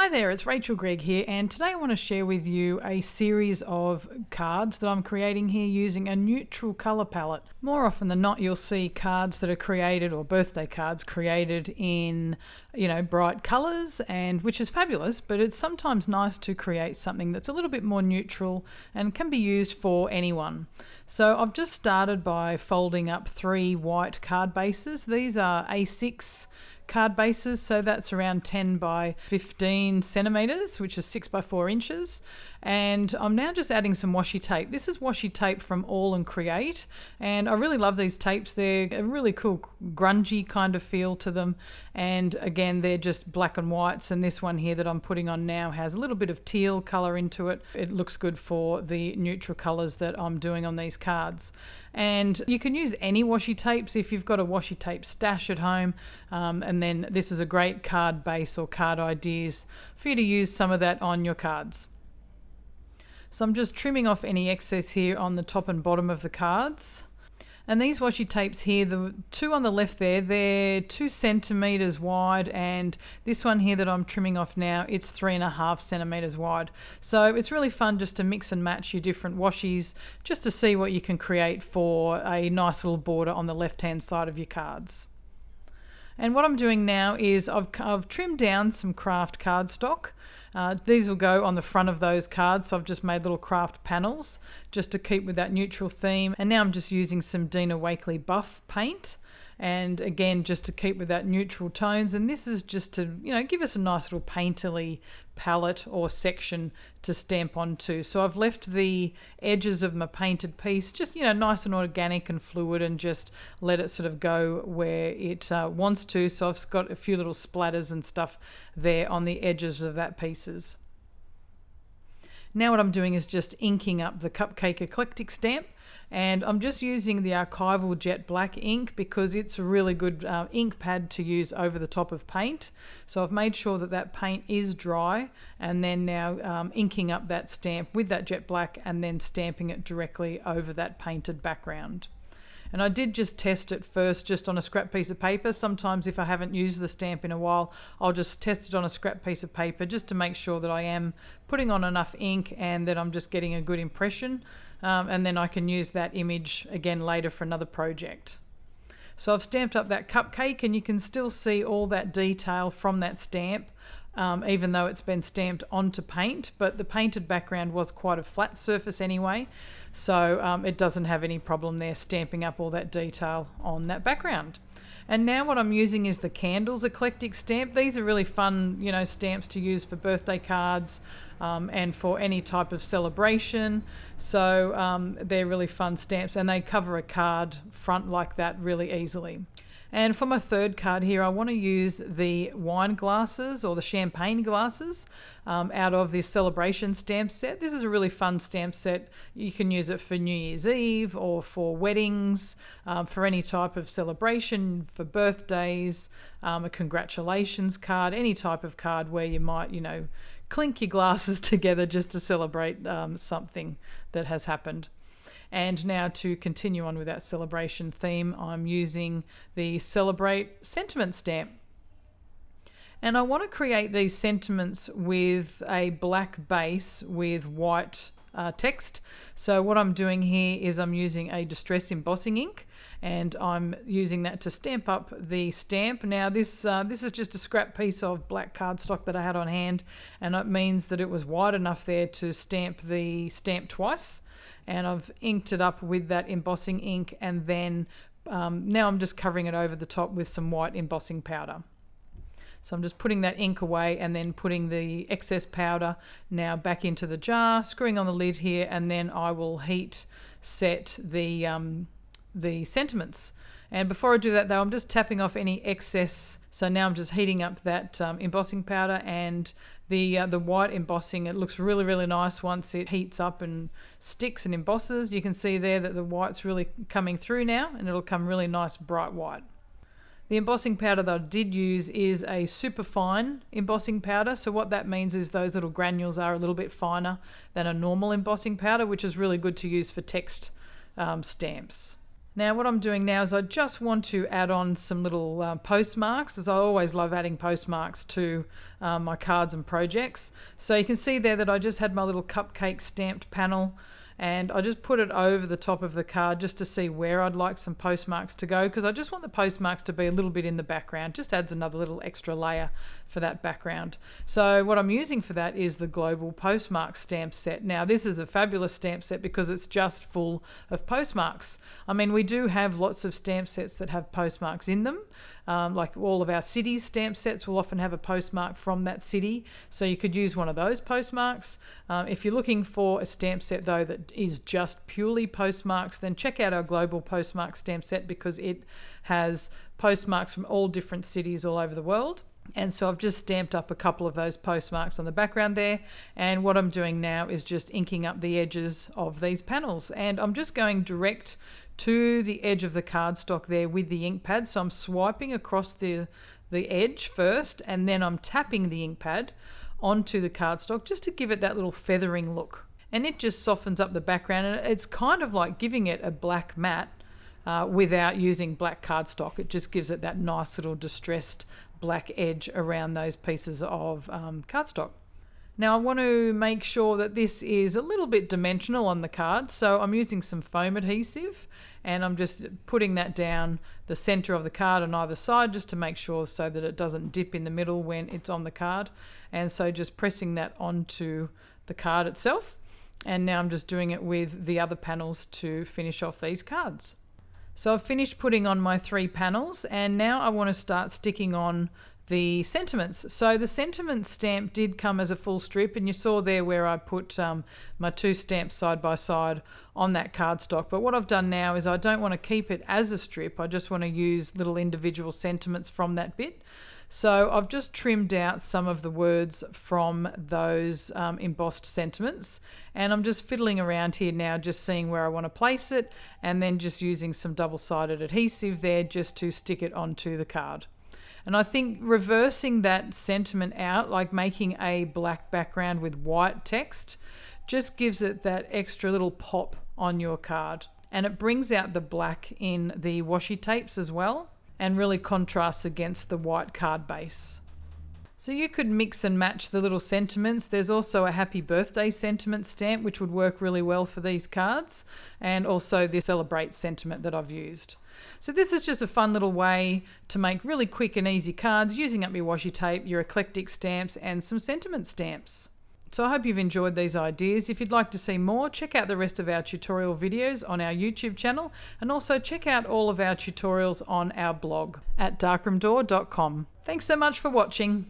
Hi there, it's Rachel Gregg here, and today I want to share with you a series of cards that I'm creating here using a neutral colour palette. More often than not, you'll see cards that are created, or birthday cards created in, bright colours, and which is fabulous, but it's sometimes nice to create something that's a little bit more neutral and can be used for anyone. So I've just started by folding up 3 white card bases. These are A6 card bases, so that's around 10 by 15 centimeters, which is 6 by 4 inches. And I'm now just adding some washi tape. This is washi tape from All and Create, and I really love these tapes. They're a really cool grungy kind of feel to them, and again they're just black and whites, and this one here that I'm putting on now has a little bit of teal color into it. It looks good for the neutral colors that I'm doing on these cards. And you can use any washi tapes if you've got a washi tape stash at home, and then this is a great card base or card ideas for you to use some of that on your cards. So I'm just trimming off any excess here on the top and bottom of the cards. And these washi tapes here, the 2 on the left there, they're 2 centimeters wide, and this one here that I'm trimming off now, it's 3.5 centimeters wide. So it's really fun just to mix and match your different washies, just to see what you can create for a nice little border on the left-hand side of your cards. And what I'm doing now is I've trimmed down some craft cardstock. These will go on the front of those cards, so I've just made little craft panels just to keep with that neutral theme. And now I'm just using some Dina Wakley Buff paint, and again just to keep with that neutral tones. And this is just to give us a nice little painterly palette or section to stamp onto. So I've left the edges of my painted piece just nice and organic and fluid, and just let it sort of go where it wants to. So I've got a few little splatters and stuff there on the edges of that pieces. Now what I'm doing is just inking up the Cupcake Eclectic stamp, and I'm just using the Archival Jet Black ink because it's a really good ink pad to use over the top of paint. So I've made sure that that paint is dry, and then now inking up that stamp with that jet black and then stamping it directly over that painted background. And I did just test it first just on a scrap piece of paper. Sometimes if I haven't used the stamp in a while, I'll just test it on a scrap piece of paper just to make sure that I am putting on enough ink and that I'm just getting a good impression. And then I can use that image again later for another project. So I've stamped up that cupcake, and you can still see all that detail from that stamp, even though it's been stamped onto paint, but the painted background was quite a flat surface anyway, so it doesn't have any problem there stamping up all that detail on that background. And now what I'm using is the Candles Eclectic stamp. These are really fun, stamps to use for birthday cards and for any type of celebration. So they're really fun stamps, and they cover a card front like that really easily. And for my third card here, I want to use the wine glasses or the champagne glasses out of this celebration stamp set. This is a really fun stamp set. You can use it for New Year's Eve or for weddings, for any type of celebration, for birthdays, a congratulations card, any type of card where you might, clink your glasses together just to celebrate something that has happened. And now to continue on with that celebration theme, I'm using the Celebrate Sentiment stamp. And I want to create these sentiments with a black base with white text. So what I'm doing here is I'm using a Distress embossing ink, and I'm using that to stamp up the stamp. Now this is just a scrap piece of black cardstock that I had on hand, and it means that it was wide enough there to stamp the stamp twice. And I've inked it up with that embossing ink, and then now I'm just covering it over the top with some white embossing powder. So I'm just putting that ink away and then putting the excess powder now back into the jar, screwing on the lid here, and then I will heat set the sentiments. And before I do that though, I'm just tapping off any excess. So now I'm just heating up that embossing powder, and the white embossing. It looks really, really nice once it heats up and sticks and embosses. You can see there that the white's really coming through now, and it'll come really nice bright white. The embossing powder that I did use is a super fine embossing powder. So what that means is those little granules are a little bit finer than a normal embossing powder, which is really good to use for text stamps. Now what I'm doing now is I just want to add on some little postmarks, as I always love adding postmarks to my cards and projects. So you can see there that I just had my little cupcake stamped panel, and I just put it over the top of the card just to see where I'd like some postmarks to go, because I just want the postmarks to be a little bit in the background. Just adds another little extra layer for that background. So what I'm using for that is the Global Postmark stamp set. Now this is a fabulous stamp set because it's just full of postmarks. I mean, we do have lots of stamp sets that have postmarks in them. Like all of our cities stamp sets will often have a postmark from that city, so you could use one of those postmarks. If you're looking for a stamp set though that is just purely postmarks, then check out our Global Postmark stamp set, because it has postmarks from all different cities all over the world. And so I've just stamped up a couple of those postmarks on the background there, and what I'm doing now is just inking up the edges of these panels, and I'm just going direct to the edge of the cardstock there with the ink pad. So I'm swiping across the edge first, and then I'm tapping the ink pad onto the cardstock just to give it that little feathering look, and it just softens up the background, and it's kind of like giving it a black matte without using black cardstock. It just gives it that nice little distressed black edge around those pieces of cardstock. Now I want to make sure that this is a little bit dimensional on the card, so I'm using some foam adhesive, and I'm just putting that down the center of the card on either side just to make sure so that it doesn't dip in the middle when it's on the card. And so just pressing that onto the card itself, and now I'm just doing it with the other panels to finish off these cards. So I've finished putting on my 3 panels, and now I want to start sticking on the sentiments. So the sentiment stamp did come as a full strip, and you saw there where I put my 2 stamps side by side on that cardstock. But what I've done now is I don't want to keep it as a strip, I just want to use little individual sentiments from that bit. So I've just trimmed out some of the words from those embossed sentiments, and I'm just fiddling around here now, just seeing where I want to place it, and then just using some double-sided adhesive there just to stick it onto the card. And I think reversing that sentiment out, like making a black background with white text, just gives it that extra little pop on your card. And it brings out the black in the washi tapes as well, and really contrasts against the white card base. So you could mix and match the little sentiments. There's also a happy birthday sentiment stamp which would work really well for these cards, and also the celebrate sentiment that I've used. So this is just a fun little way to make really quick and easy cards using up your washi tape, your eclectic stamps, and some sentiment stamps. So I hope you've enjoyed these ideas. If you'd like to see more, check out the rest of our tutorial videos on our YouTube channel, and also check out all of our tutorials on our blog at darkroomdoor.com. Thanks so much for watching.